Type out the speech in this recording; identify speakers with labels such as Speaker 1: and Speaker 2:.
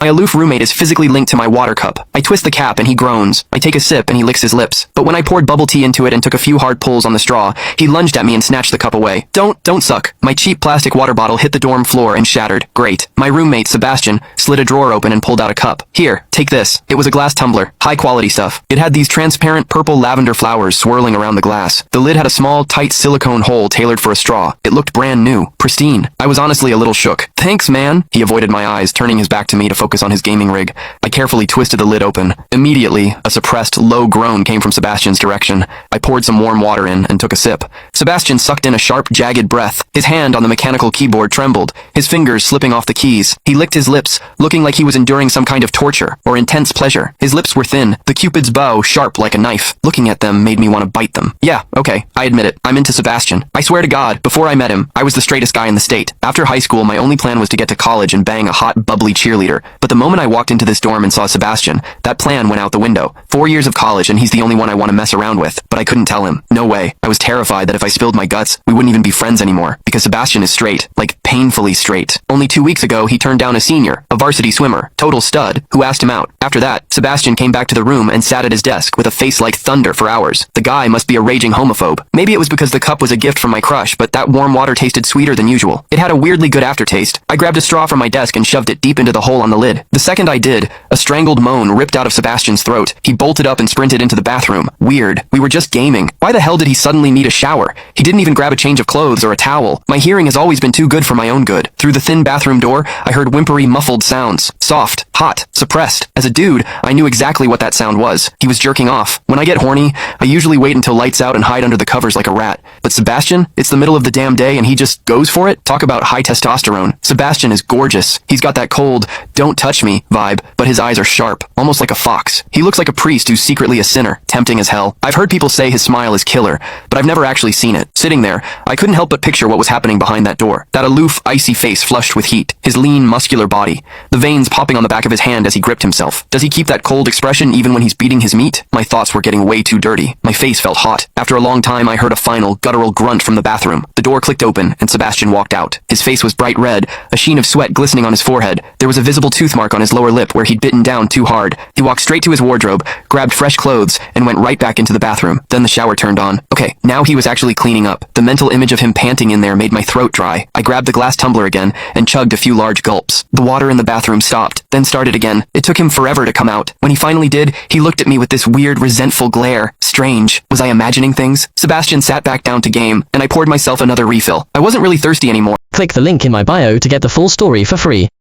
Speaker 1: My aloof roommate is physically linked to my water cup. I twist the cap and he groans. I take a sip and he licks his lips. But when I poured bubble tea into it and took a few hard pulls on the straw, he lunged at me and snatched the cup away. Don't suck. My cheap plastic water bottle hit the dorm floor and shattered. Great. My roommate, Sebastian, slid a drawer open and pulled out a cup. Here, take this. It was a glass tumbler. High quality stuff. It had these transparent purple lavender flowers swirling around the glass. The lid had a small, tight silicone hole tailored for a straw. It looked brand new. Pristine. I was honestly a little shook. Thanks, man. He avoided my eyes, turning his back to me to focus on his gaming rig. I carefully twisted the lid open. Immediately, a suppressed, low groan came from Sebastian's direction. I poured some warm water in and took a sip. Sebastian sucked in a sharp, jagged breath. His hand on the mechanical keyboard trembled, his fingers slipping off the keys. He licked his lips, looking like he was enduring some kind of torture or intense pleasure. His lips were thin, the Cupid's bow sharp like a knife. Looking at them made me want to bite them. Yeah, okay, I admit it. I'm into Sebastian. I swear to God, before I met him, I was the straightest guy in the state. After high school, my only plan was to get to college and bang a hot, bubbly cheerleader. But the moment I walked into this dorm and saw Sebastian, that plan went out the window. 4 years of college and he's the only one I want to mess around with. But I couldn't tell him. No way. I was terrified that if I spilled my guts, we wouldn't even be friends anymore. Because Sebastian is straight. Like, painfully straight. Only 2 weeks ago, he turned down a senior, a varsity swimmer, total stud, who asked him out. After that, Sebastian came back to the room and sat at his desk with a face like thunder for hours. The guy must be a raging homophobe. Maybe it was because the cup was a gift from my crush, but that warm water tasted sweeter than usual. It had a weirdly good aftertaste. I grabbed a straw from my desk and shoved it deep into the hole on the lid. The second I did, a strangled moan ripped out of Sebastian's throat. He bolted up and sprinted into the bathroom. Weird. We were just gaming. Why the hell did he suddenly need a shower? He didn't even grab a change of clothes or a towel. My hearing has always been too good for my own good. Through the thin bathroom door, I heard whimpery, muffled sounds. Soft, hot, suppressed. As a dude, I knew exactly what that sound was. He was jerking off. When I get horny, I usually wait until lights out and hide under the covers like a rat. But Sebastian, it's the middle of the damn day and he just goes for it? Talk about high testosterone. Sebastian is gorgeous. He's got that cold, don't touch me vibe, but his eyes are sharp, almost like a fox. He looks like a priest who's secretly a sinner, tempting as hell. I've heard people say his smile is killer, but I've never actually seen it. Sitting there, I couldn't help but picture what was happening behind that door. That aloof, icy face flushed with heat. His lean, muscular body. The veins popping on the back of his hand as he gripped himself. Does he keep that cold expression even when he's beating his meat? My thoughts were getting way too dirty. My face felt hot. After a long time, I heard a final, guttural grunt from the bathroom. The door clicked open, and Sebastian walked out. His face was bright red, a sheen of sweat glistening on his forehead. There was a visible tooth mark on his lower lip where he'd bitten down too hard. He walked straight to his wardrobe, grabbed fresh clothes, and went right back into the bathroom. Then the shower turned on. Okay, now he was actually cleaning up. The mental image of him panting in there made my throat dry. I grabbed the glass tumbler again and chugged a few large gulps. The water in the bathroom stopped, then started again. It took him forever to come out. When he finally did, he looked at me with this weird, resentful glare. Strange. Was I imagining things? Sebastian sat back down to game, and I poured myself another refill. I wasn't really thirsty anymore.
Speaker 2: Click the link in my bio to get the full story for free.